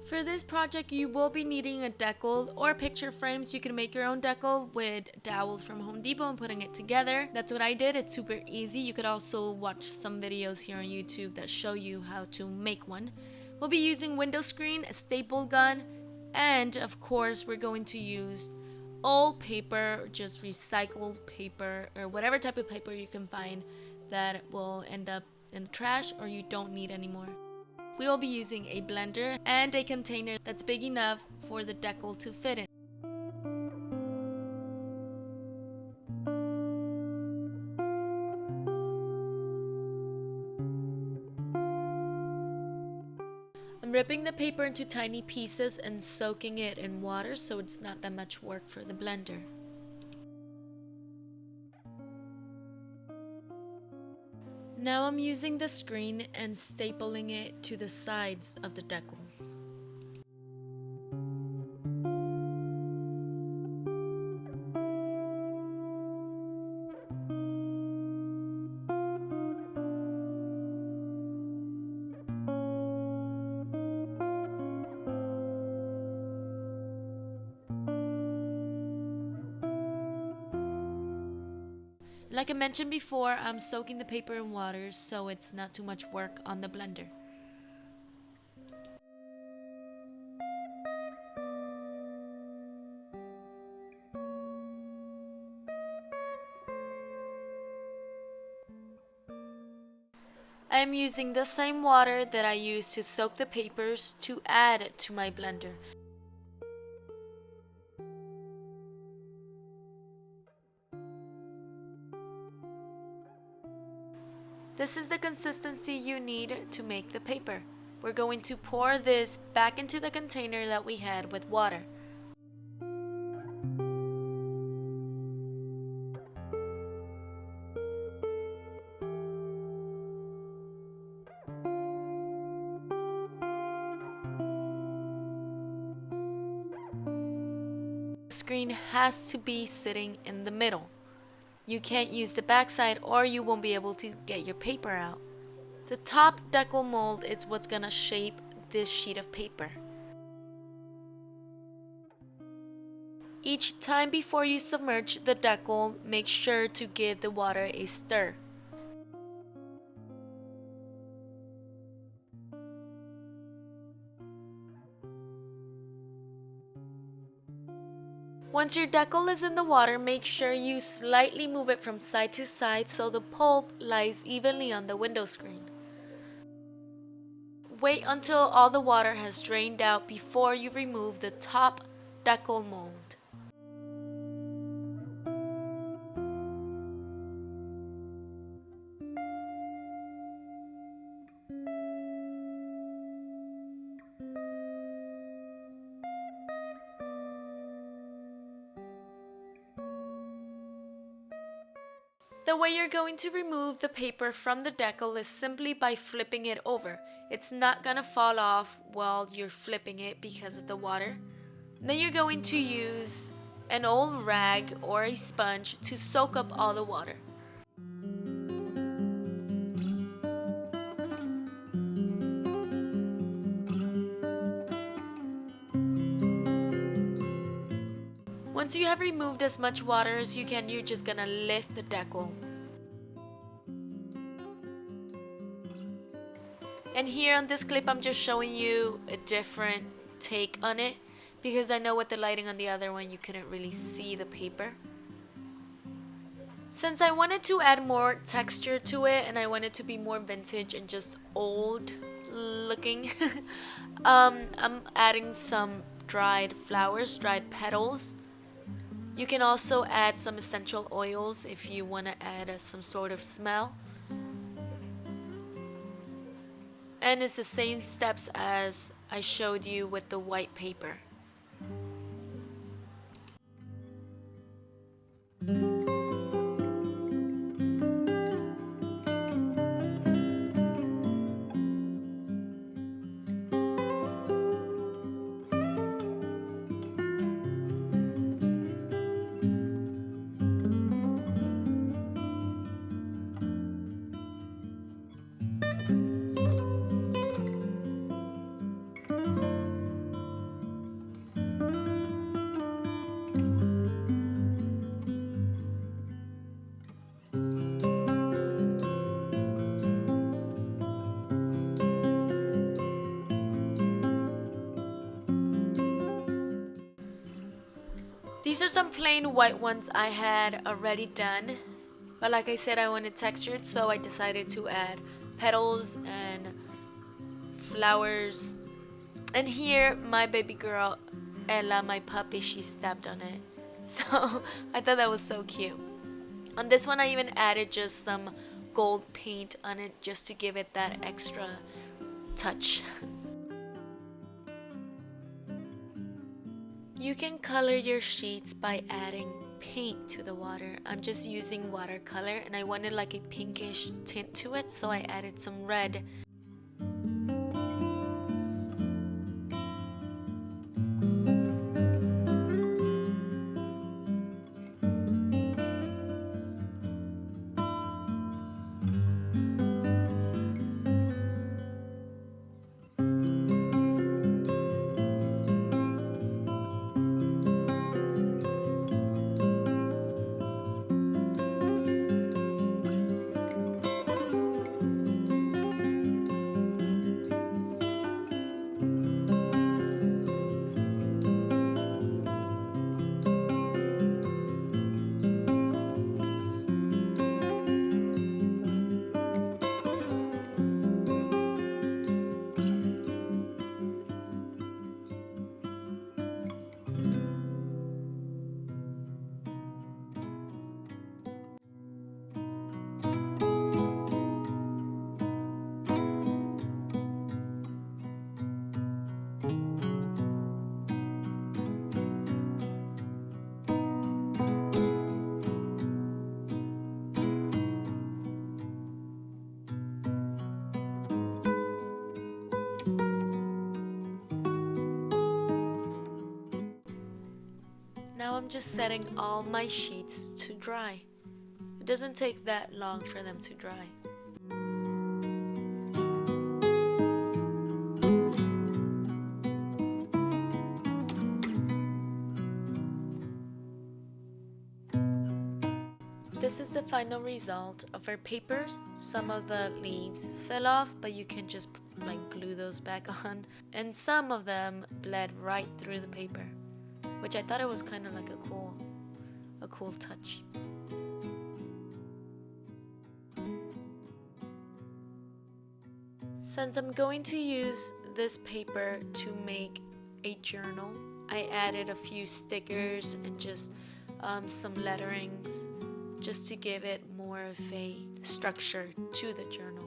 For this project, you will be needing a decal or picture frames. You can make your own decal with dowels from Home Depot and putting it together. That's what I did. It's super easy. You could also watch some videos here on YouTube that show you how to make one. We'll be using window screen, a staple gun, and of course we're going to use old paper, just recycled paper or whatever type of paper you can find that will end up in the trash or you don't need anymore. We will be using a blender and a container that's big enough for the decal to fit in. I'm ripping the paper into tiny pieces and soaking it in water so it's not that much work for the blender. Now I'm using the screen and stapling it to the sides of the decal. Like I mentioned before, I'm soaking the paper in water so it's not too much work on the blender. I am using the same water that I used to soak the papers to add to my blender. This is the consistency you need to make the paper. We're going to pour this back into the container that we had with water. The screen has to be sitting in the middle. You can't use the backside or you won't be able to get your paper out. The top decal mold is what's gonna shape this sheet of paper. Each time before you submerge the decal, make sure to give the water a stir. Once your decal is in the water, make sure you slightly move it from side to side so the pulp lies evenly on the window screen. Wait until all the water has drained out before you remove the top decal mold. The way you're going to remove the paper from the decal is simply by flipping it over. It's not gonna fall off while you're flipping it because of the water. Then you're going to use an old rag or a sponge to soak up all the water. Once you have removed as much water as you can, you're just gonna lift the decal. And here on this clip, I'm just showing you a different take on it because I know with the lighting on the other one, you couldn't really see the paper. Since I wanted to add more texture to it and I wanted to be more vintage and just old looking, I'm adding some dried flowers, dried petals. You can also add some essential oils if you want to add some sort of smell. And it's the same steps as I showed you with the white paper. These are some plain white ones I had already done, but like I said, I wanted textured, so I decided to add petals and flowers. And here my baby girl Ella, my puppy, she stepped on it, so I thought that was so cute. On this one I even added just some gold paint on it just to give it that extra touch. You can color your sheets by adding paint to the water. I'm just using watercolor and I wanted like a pinkish tint to it, so I added some red. Now I'm just setting all my sheets to dry. It doesn't take that long for them to dry. This is the final result of our papers. Some of the leaves fell off, but you can just like glue those back on. And some of them bled right through the paper, which I thought it was kind of like a cool touch. Since I'm going to use this paper to make a journal, I added a few stickers and just some letterings just to give it more of a structure to the journal.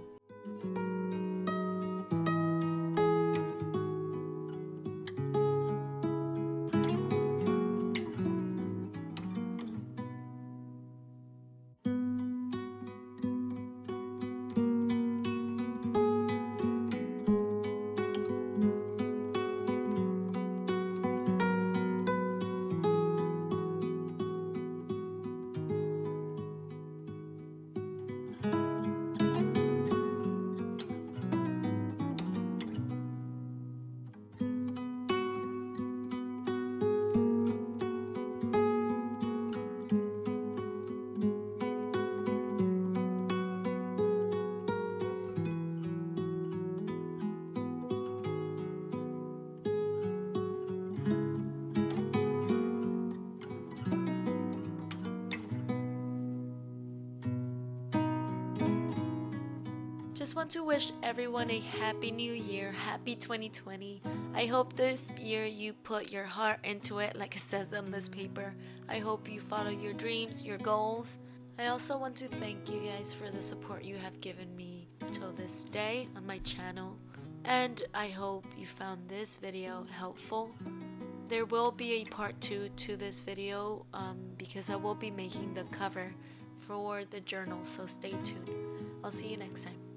Just want to wish everyone a happy new year, happy 2020. I hope this year you put your heart into it like it says on this paper. I hope you follow your dreams, your goals. I also want to thank you guys for the support you have given me till this day on my channel. And I hope you found this video helpful. There will be a part 2 to this video because I will be making the cover for the journal, so stay tuned. I'll see you next time.